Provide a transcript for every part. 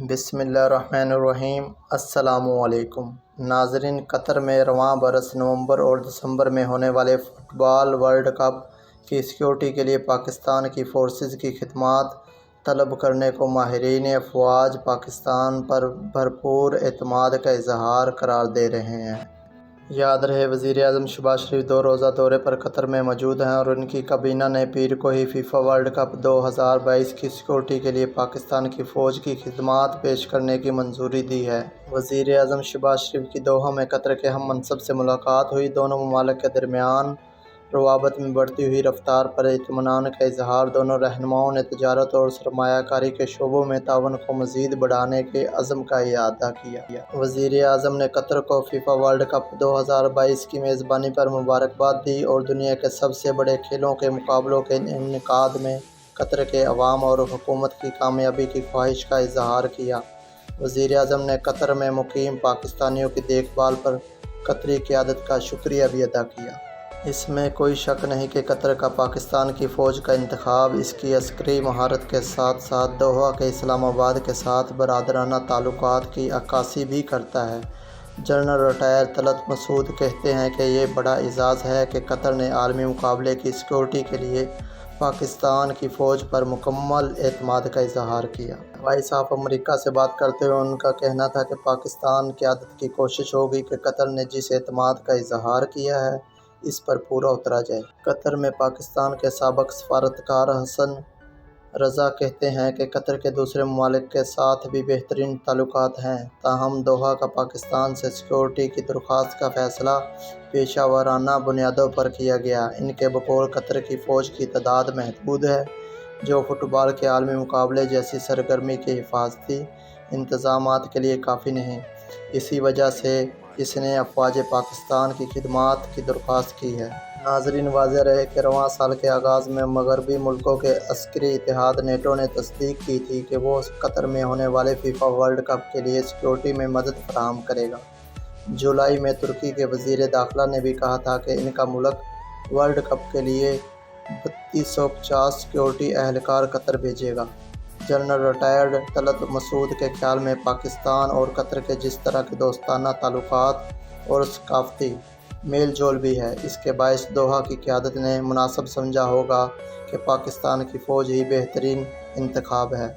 بسم اللہ الرحمن الرحیم۔ السلام علیکم ناظرین، قطر میں رواں برس نومبر اور دسمبر میں ہونے والے فٹ بال ورلڈ کپ کی سیکورٹی کے لیے پاکستان کی فورسز کی خدمات طلب کرنے کو ماہرین افواج پاکستان پر بھرپور اعتماد کا اظہار قرار دے رہے ہیں۔ یاد رہے، وزیر اعظم شہباز شریف 2 روزہ دورے پر قطر میں موجود ہیں اور ان کی کابینہ نے پیر کو ہی فیفا ورلڈ کپ 2022 کی سیکورٹی کے لیے پاکستان کی فوج کی خدمات پیش کرنے کی منظوری دی ہے۔ وزیر اعظم شہباز شریف کی دوحہ میں قطر کے ہم منصب سے ملاقات ہوئی۔ دونوں ممالک کے درمیان روابط میں بڑھتی ہوئی رفتار پر اطمینان کا اظہار۔ دونوں رہنماؤں نے تجارت اور سرمایہ کاری کے شعبوں میں تعاون کو مزید بڑھانے کے عزم کا اعادہ کیا۔ وزیر اعظم نے قطر کو فیفا ورلڈ کپ 2022 کی میزبانی پر مبارکباد دی اور دنیا کے سب سے بڑے کھیلوں کے مقابلوں کے انعقاد میں قطر کے عوام اور حکومت کی کامیابی کی خواہش کا اظہار کیا۔ وزیر اعظم نے قطر میں مقیم پاکستانیوں کی دیکھ بھال پر قطری قیادت کا شکریہ بھی ادا کیا۔ اس میں کوئی شک نہیں کہ قطر کا پاکستان کی فوج کا انتخاب اس کی عسکری مہارت کے ساتھ ساتھ دوحہ کے اسلام آباد کے ساتھ برادرانہ تعلقات کی عکاسی بھی کرتا ہے۔ جنرل ریٹائر طلعت مسعود کہتے ہیں کہ یہ بڑا اعزاز ہے کہ قطر نے عالمی مقابلے کی سیکورٹی کے لیے پاکستان کی فوج پر مکمل اعتماد کا اظہار کیا۔ وائس آف امریکہ سے بات کرتے ہوئے ان کا کہنا تھا کہ پاکستان قیادت کی کوشش ہوگی کہ قطر نے جس اعتماد کا اظہار کیا ہے اس پر پورا اترا جائے۔ قطر میں پاکستان کے سابق سفارتکار حسن رضا کہتے ہیں کہ قطر کے دوسرے ممالک کے ساتھ بھی بہترین تعلقات ہیں، تاہم دوحہ کا پاکستان سے سیکورٹی کی درخواست کا فیصلہ پیشہ ورانہ بنیادوں پر کیا گیا۔ ان کے بقول قطر کی فوج کی تعداد محدود ہے، جو فٹ بال کے عالمی مقابلے جیسی سرگرمی کے حفاظتی انتظامات کے لیے کافی نہیں۔ اسی وجہ سے اس نے افواج پاکستان کی خدمات کی درخواست کی ہے۔ ناظرین، واضح رہے کہ رواں سال کے آغاز میں مغربی ملکوں کے عسکری اتحاد نیٹو نے تصدیق کی تھی کہ وہ قطر میں ہونے والے فیفا ورلڈ کپ کے لیے سیکورٹی میں مدد فراہم کرے گا۔ جولائی میں ترکی کے وزیر داخلہ نے بھی کہا تھا کہ ان کا ملک ورلڈ کپ کے لیے 3250 سیکورٹی اہلکار قطر بھیجے گا۔ جنرل ریٹائرڈ طلعت مسعود کے خیال میں پاکستان اور قطر کے جس طرح کے دوستانہ تعلقات اور ثقافتی میل جول بھی ہے، اس کے باعث دوحہ کی قیادت نے مناسب سمجھا ہوگا کہ پاکستان کی فوج ہی بہترین انتخاب ہے۔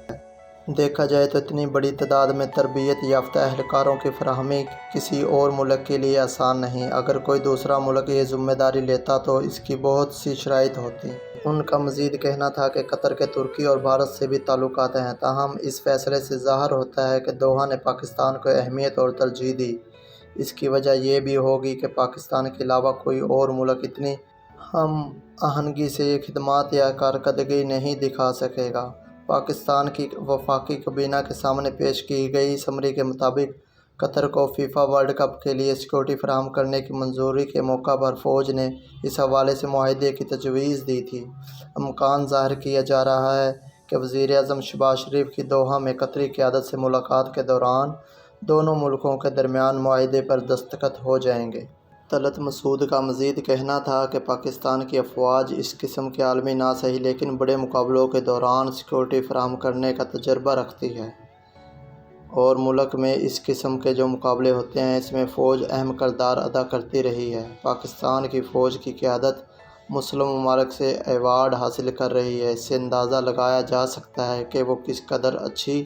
دیکھا جائے تو اتنی بڑی تعداد میں تربیت یافتہ اہلکاروں کی فراہمی کسی اور ملک کے لیے آسان نہیں۔ اگر کوئی دوسرا ملک یہ ذمہ داری لیتا تو اس کی بہت سی شرائط ہوتی۔ ان کا مزید کہنا تھا کہ قطر کے ترکی اور بھارت سے بھی تعلقات ہیں، تاہم اس فیصلے سے ظاہر ہوتا ہے کہ دوحہ نے پاکستان کو اہمیت اور ترجیح دی۔ اس کی وجہ یہ بھی ہوگی کہ پاکستان کے علاوہ کوئی اور ملک اتنی ہم آہنگی سے یہ خدمات یا کارکردگی نہیں دکھا سکے گا۔ پاکستان کی وفاقی کابینہ کے سامنے پیش کی گئی سمری کے مطابق قطر کو فیفا ورلڈ کپ کے لیے سیکورٹی فراہم کرنے کی منظوری کے موقع پر فوج نے اس حوالے سے معاہدے کی تجویز دی تھی۔ امکان ظاہر کیا جا رہا ہے کہ وزیر اعظم شہباز شریف کی دوحہ میں قطری قیادت سے ملاقات کے دوران دونوں ملکوں کے درمیان معاہدے پر دستخط ہو جائیں گے۔ طلعت مسعود کا مزید کہنا تھا کہ پاکستان کی افواج اس قسم کے عالمی نہ صحیح لیکن بڑے مقابلوں کے دوران سیکورٹی فراہم کرنے کا تجربہ رکھتی ہے، اور ملک میں اس قسم کے جو مقابلے ہوتے ہیں اس میں فوج اہم کردار ادا کرتی رہی ہے۔ پاکستان کی فوج کی قیادت مسلم ممالک سے ایوارڈ حاصل کر رہی ہے، اس سے اندازہ لگایا جا سکتا ہے کہ وہ کس قدر اچھی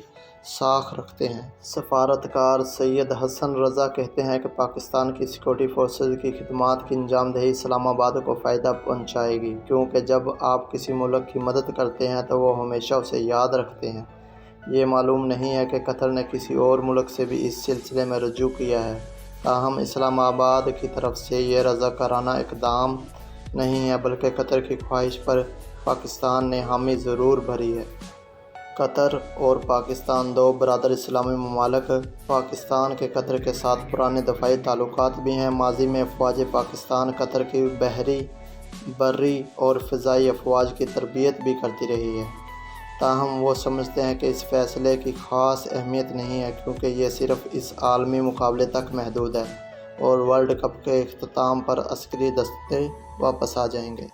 ساکھ رکھتے ہیں۔ سفارتکار سید حسن رضا کہتے ہیں کہ پاکستان کی سیکورٹی فورسز کی خدمات کی انجام دہی اسلام آباد کو فائدہ پہنچائے گی، کیونکہ جب آپ کسی ملک کی مدد کرتے ہیں تو وہ ہمیشہ اسے یاد رکھتے ہیں۔ یہ معلوم نہیں ہے کہ قطر نے کسی اور ملک سے بھی اس سلسلے میں رجوع کیا ہے، تاہم اسلام آباد کی طرف سے یہ رضاکارانہ اقدام نہیں ہے، بلکہ قطر کی خواہش پر پاکستان نے حامی ضرور بھری ہے۔ قطر اور پاکستان دو برادر اسلامی ممالک۔ پاکستان کے قطر کے ساتھ پرانے دفاعی تعلقات بھی ہیں۔ ماضی میں افواج پاکستان قطر کی بحری، بری اور فضائی افواج کی تربیت بھی کرتی رہی ہے، تاہم وہ سمجھتے ہیں کہ اس فیصلے کی خاص اہمیت نہیں ہے، کیونکہ یہ صرف اس عالمی مقابلے تک محدود ہے اور ورلڈ کپ کے اختتام پر عسکری دستے واپس آ جائیں گے۔